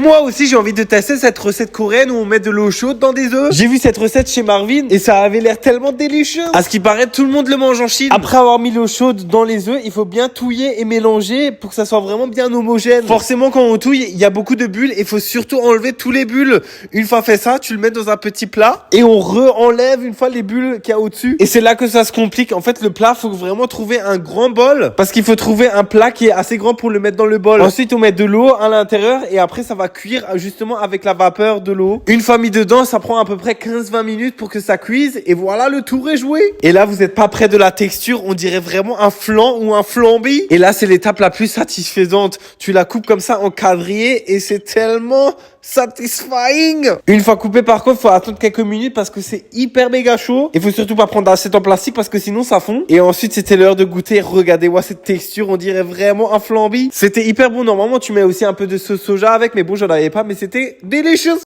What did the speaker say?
Moi aussi, j'ai envie de tester cette recette coréenne où on met de l'eau chaude dans des œufs. J'ai vu cette recette chez Marvin et ça avait l'air tellement délicieux. À ce qui paraît, tout le monde le mange en Chine. Après avoir mis l'eau chaude dans les œufs, il faut bien touiller et mélanger pour que ça soit vraiment bien homogène. Forcément, quand on touille, il y a beaucoup de bulles et il faut surtout enlever tous les bulles. Une fois fait ça, tu le mets dans un petit plat et on re-enlève une fois les bulles qu'il y a au-dessus. Et c'est là que ça se complique. En fait, le plat, faut vraiment trouver un grand bol parce qu'il faut trouver un plat qui est assez grand pour le mettre dans le bol. Ensuite, on met de l'eau à l'intérieur et après, ça va cuire justement avec la vapeur de l'eau. Une fois mis dedans, ça prend à peu près 15-20 minutes pour que ça cuise et voilà, le tour est joué. Et là, vous n'êtes pas près de la texture. On dirait vraiment un flan ou un flambi. Et là, c'est l'étape la plus satisfaisante. Tu la coupes comme ça en quadrillé et c'est tellement satisfying. Une fois coupé, par contre, faut attendre quelques minutes parce que c'est hyper méga chaud. Il faut surtout pas prendre d'assiette en plastique parce que sinon ça fond. Et ensuite, c'était l'heure de goûter. Regardez-moi cette texture, on dirait vraiment un flambi. C'était hyper bon. Normalement, tu mets aussi un peu de sauce soja avec, mais bon, j'en avais pas, mais c'était délicieux.